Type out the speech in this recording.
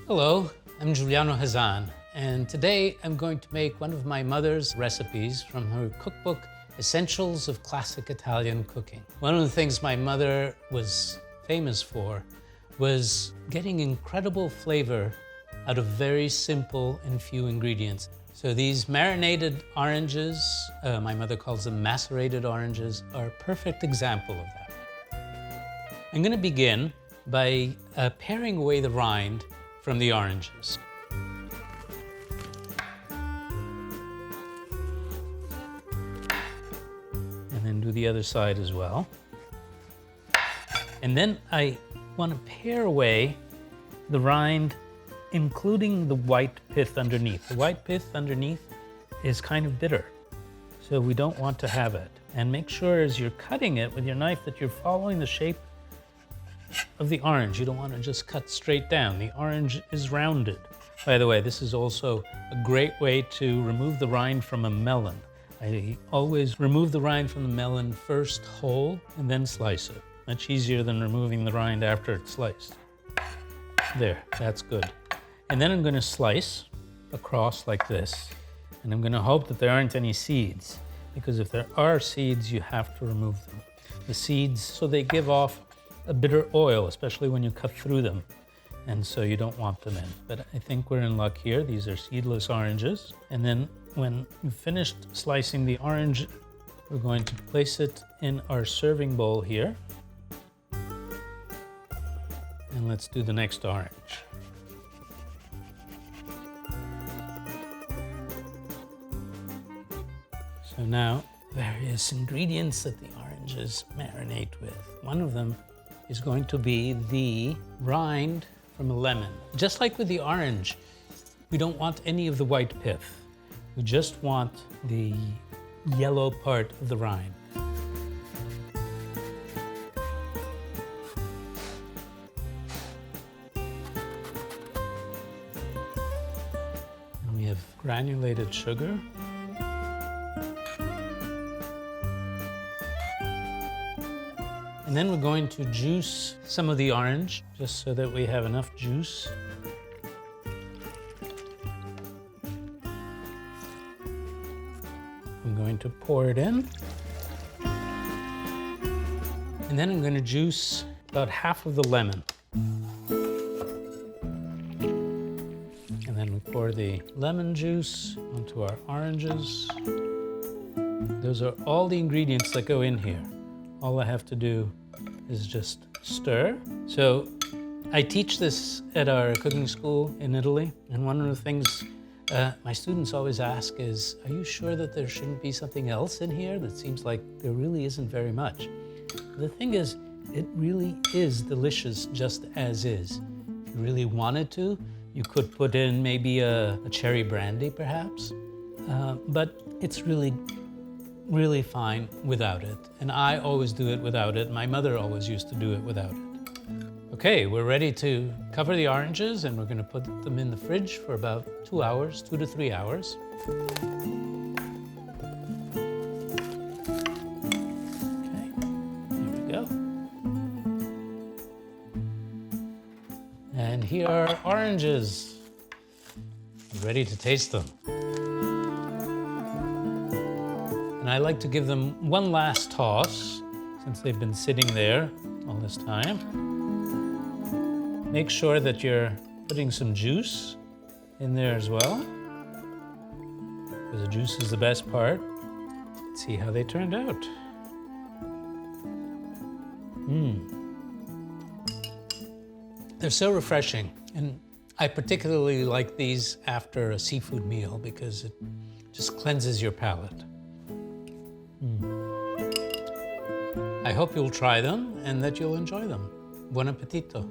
Hello, I'm Giuliano Hazan, and today I'm going to make one of my mother's recipes from her cookbook, Essentials of Classic Italian Cooking. One of the things my mother was famous for was getting incredible flavor out of very simple and few ingredients. So these marinated oranges, my mother calls them macerated oranges, are a perfect example of that. I'm going to begin by paring away the rind from the oranges. And then do the other side as well. And then I want to pare away the rind, including the white pith underneath. The white pith underneath is kind of bitter, so we don't want to have it. And make sure as you're cutting it with your knife that you're following the shape of the orange. You don't want to just cut straight down. The orange is rounded. By the way, this is also a great way to remove the rind from a melon. I always remove the rind from the melon first whole and then slice it. Much easier than removing the rind after it's sliced. There, that's good. And then I'm going to slice across like this. And I'm going to hope that there aren't any seeds, because if there are seeds, you have to remove them. The seeds, so they give off a bitter oil, especially when you cut through them. And so you don't want them in. But I think we're in luck here. These are seedless oranges. And then when you've finished slicing the orange, we're going to place it in our serving bowl here. And let's do the next orange. So now, various ingredients that the oranges marinate with. One of them is going to be the rind from a lemon. Just like with the orange, we don't want any of the white pith. We just want the yellow part of the rind. And we have granulated sugar. And then we're going to juice some of the orange, just so that we have enough juice. I'm going to pour it in. And then I'm going to juice about half of the lemon. And then we pour the lemon juice onto our oranges. Those are all the ingredients that go in here. All I have to do is just stir. So I teach this at our cooking school in Italy, and one of the things my students always ask is, are you sure that there shouldn't be something else in here? That seems like there really isn't very much. The thing is, it really is delicious just as is. If you really wanted to, you could put in maybe a cherry brandy perhaps, but it's really fine without it. And I always do it without it. My mother always used to do it without it. Okay, we're ready to cover the oranges, and we're going to put them in the fridge for about 2 hours, 2 to 3 hours. Okay, here we go. And here are oranges. I'm ready to taste them. And I like to give them one last toss, since they've been sitting there all this time. Make sure that you're putting some juice in there as well, because the juice is the best part. Let's see how they turned out. They're so refreshing, and I particularly like these after a seafood meal because it just cleanses your palate. I hope you'll try them and that you'll enjoy them. Buon appetito.